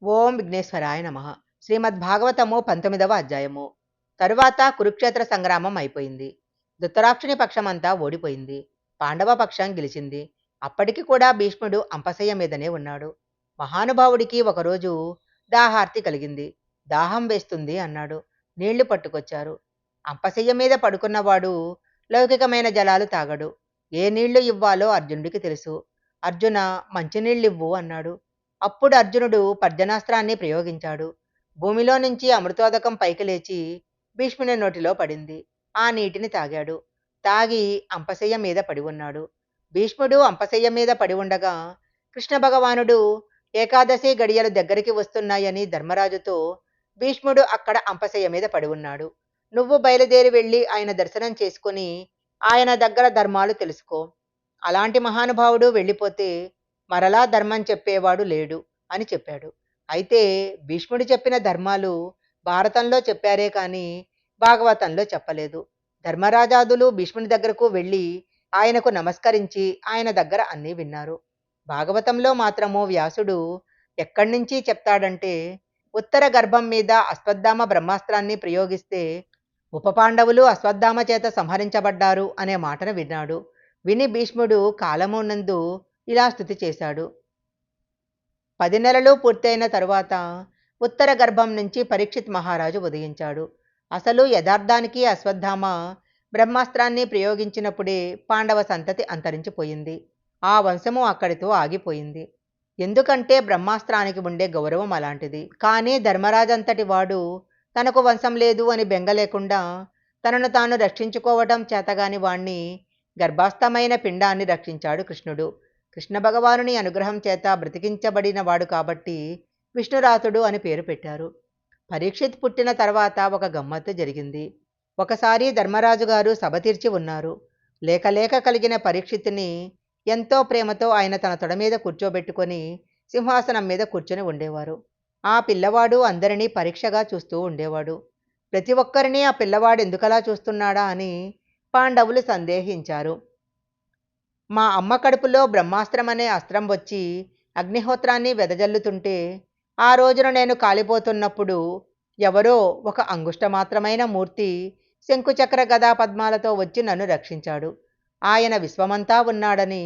ఓం విఘ్నేశ్వరాయ నమః. శ్రీమద్భాగవతము 19వ అధ్యాయము. తరువాత కురుక్షేత్ర సంగ్రామం అయిపోయింది. ధృతరాష్ట్రుని పక్షమంతా ఓడిపోయింది. పాండవ పక్షం గెలిచింది. అప్పటికి కూడా భీష్ముడు అంపశయ్య మీదనే ఉన్నాడు. మహానుభావుడికి ఒకరోజు దాహార్తి కలిగింది. దాహం వేస్తుంది అన్నాడు. నీళ్లు పట్టుకొచ్చారు. అంపశయ్య మీద పడుకున్నవాడు లౌకికమైన జలాలు తాగడు. ఏ నీళ్లు ఇవ్వాలో అర్జునుడికి తెలుసు. అర్జున, మంచినీళ్ళివ్వు అన్నాడు. అప్పుడు అర్జునుడు పర్జనాస్త్రాన్ని ప్రయోగించాడు. భూమిలో నుంచి అమృతోదకం పైకి లేచి భీష్ముని నోటిలో పడింది. ఆ నీటిని తాగాడు. తాగి అంపశయ్య మీద పడి ఉన్నాడు. భీష్ముడు అంపశయ్య మీద పడి ఉండగా కృష్ణ భగవానుడు ఏకాదశి గడియలు దగ్గరికి వస్తున్నాయని ధర్మరాజుతో, భీష్ముడు అక్కడ అంపశయ్య మీద పడి ఉన్నాడు. నువ్వు బయలుదేరి వెళ్ళి ఆయన దర్శనం చేసుకుని ఆయన దగ్గర ధర్మాలు తెలుసుకో. అలాంటి మహానుభావుడు వెళ్ళిపోతే మరలా ధర్మం చెప్పేవాడు లేడు అని చెప్పాడు. అయితే భీష్ముడు చెప్పిన ధర్మాలు భారతంలో చెప్పారే కానీ భాగవతంలో చెప్పలేదు. ధర్మరాజాదులు భీష్ముని దగ్గరకు వెళ్ళి ఆయనకు నమస్కరించి ఆయన దగ్గర అన్నీ విన్నారు. భాగవతంలో మాత్రము వ్యాసుడు ఎక్కడి నుంచి చెప్తాడంటే, ఉత్తర గర్భం మీద అశ్వత్థామ బ్రహ్మాస్త్రాన్ని ప్రయోగిస్తే ఉపపాండవులు అశ్వత్థామ చేత సంహరించబడ్డారు అనే మాటను విన్నాడు. విని భీష్ముడు కాలమునందు ఇలా స్తుతి చేశాడు. 10 నెలలు పూర్తయిన తరువాత ఉత్తర గర్భం నుంచి పరీక్షిత్ మహారాజు ఉదయించాడు. అసలు యథార్థానికి అశ్వత్థామ బ్రహ్మాస్త్రాన్ని ప్రయోగించినప్పుడే పాండవ సంతతి అంతరించిపోయింది. ఆ వంశము అక్కడితో ఆగిపోయింది. ఎందుకంటే బ్రహ్మాస్త్రానికి ఉండే గౌరవం అలాంటిది. కానీ ధర్మరాజంతటి వాడు తనకు వంశం లేదు అని బెంగ లేకుండా తనను తాను రక్షించుకోవటం చేతగాని వాణ్ణి గర్భాస్థమైన పిండాన్ని రక్షించాడు కృష్ణుడు. కృష్ణ భగవానుని అనుగ్రహం చేత బ్రతికించబడిన వాడు కాబట్టి విష్ణురాతుడు అని పేరు పెట్టారు. పరీక్షిత్ పుట్టిన తర్వాత ఒక గమ్మత్తు జరిగింది. ఒకసారి ధర్మరాజు గారు సభ తీర్చి ఉన్నారు. లేక లేక కలిగిన పరీక్షిత్తుని ఎంతో ప్రేమతో ఆయన తన తొడ మీద కూర్చోబెట్టుకొని సింహాసనం మీద కూర్చొని ఉండేవారు. ఆ పిల్లవాడు అందరినీ పరీక్షగా చూస్తూ ఉండేవాడు. ప్రతి ఒక్కరినీ ఆ పిల్లవాడు ఎందుకలా చూస్తున్నాడా అని పాండవులు సందేహించారు. మా అమ్మ కడుపులో బ్రహ్మాస్త్రం అనే అస్త్రం వచ్చి అగ్నిహోత్రాన్ని వెదజల్లుతుంటే ఆ రోజున నేను కాలిపోతున్నప్పుడు ఎవరో ఒక అంగుష్టమాత్రమైన మూర్తి శంకుచక్ర గదా పద్మాలతో వచ్చి నన్ను రక్షించాడు. ఆయన విశ్వమంతా ఉన్నాడని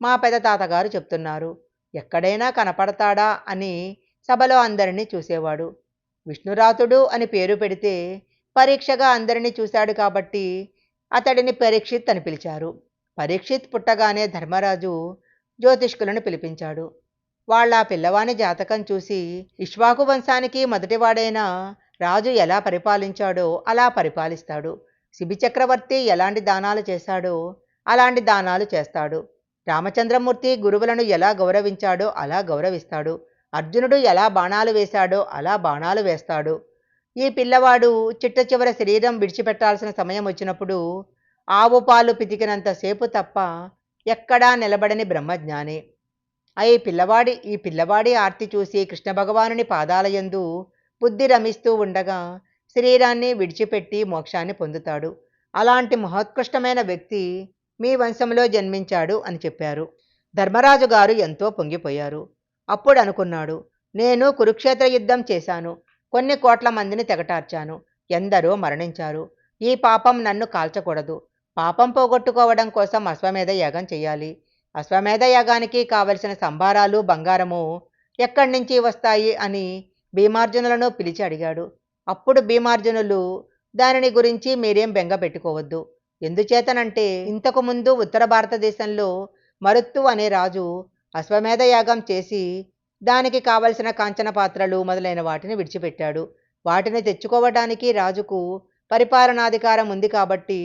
మా పెద్ద తాతగారు చెప్తున్నారు. ఎక్కడైనా కనపడతాడా అని సభలో అందరినీ చూసేవాడు. విష్ణురాతుడు అని పేరు పెడితే పరీక్షగా అందరినీ చూశాడు కాబట్టి అతడిని పరీక్షిత్ అని పిలిచారు. పరీక్షిత్ పుట్టగానే ధర్మరాజు జ్యోతిష్కులను పిలిపించాడు. వాళ్ళ పిల్లవాని జాతకం చూసి ఇక్ష్వాకు వంశానికి మొదటివాడైన రాజు ఎలా పరిపాలించాడో అలా పరిపాలిస్తాడు. శిబి చక్రవర్తి ఎలాంటి దానాలు చేశాడో అలాంటి దానాలు చేస్తాడు. రామచంద్రమూర్తి గురువులను ఎలా గౌరవించాడో అలా గౌరవిస్తాడు. అర్జునుడు ఎలా బాణాలు వేశాడో అలా బాణాలు వేస్తాడు. ఈ పిల్లవాడు చిట్ట చివర శరీరం విడిచిపెట్టాల్సిన సమయం వచ్చినప్పుడు ఆవు పాలు పితికినంతసేపు తప్ప ఎక్కడా నిలబడని బ్రహ్మజ్ఞాని. ఈ పిల్లవాడి ఆర్తి చూసి కృష్ణ భగవానుని పాదాలయందు బుద్ధి రమిస్తూ ఉండగా శరీరాన్ని విడిచిపెట్టి మోక్షాన్ని పొందుతాడు. అలాంటి మహోత్కృష్టమైన వ్యక్తి మీ వంశంలో జన్మించాడు అని చెప్పారు. ధర్మరాజు గారు ఎంతో పొంగిపోయారు. అప్పుడు అనుకున్నాడు, నేను కురుక్షేత్ర యుద్ధం చేశాను. కొన్ని కోట్ల మందిని తెగటార్చాను. ఎందరో మరణించారు. ఈ పాపం నన్ను కాల్చకూడదు. పాపం పోగొట్టుకోవడం కోసం అశ్వమేధ యాగం చేయాలి. అశ్వమేధ యాగానికి కావలసిన సంభారాలు బంగారము ఎక్కడి నుంచి వస్తాయి అని భీమార్జునులను పిలిచి అడిగాడు. అప్పుడు భీమార్జునులు, దానిని గురించి మీరేం బెంగ పెట్టుకోవద్దు. ఎందుచేతనంటే ఇంతకు ముందు ఉత్తర భారతదేశంలో మరుత్తు అనే రాజు అశ్వమేధ యాగం చేసి దానికి కావలసిన కాంచన పాత్రలు మొదలైన వాటిని విడిచిపెట్టాడు. వాటిని తెచ్చుకోవడానికి రాజుకు పరిపాలనాధికారం ఉంది కాబట్టి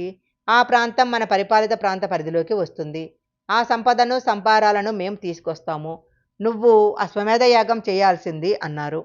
ఆ ప్రాంతం మన పరిపాలిత ప్రాంత పరిధిలోకి వస్తుంది. ఆ సంపదను సంపారాలను మేం తీసుకొస్తాము. నువ్వు అశ్వమేధ యాగం చేయాల్సింది అన్నారు.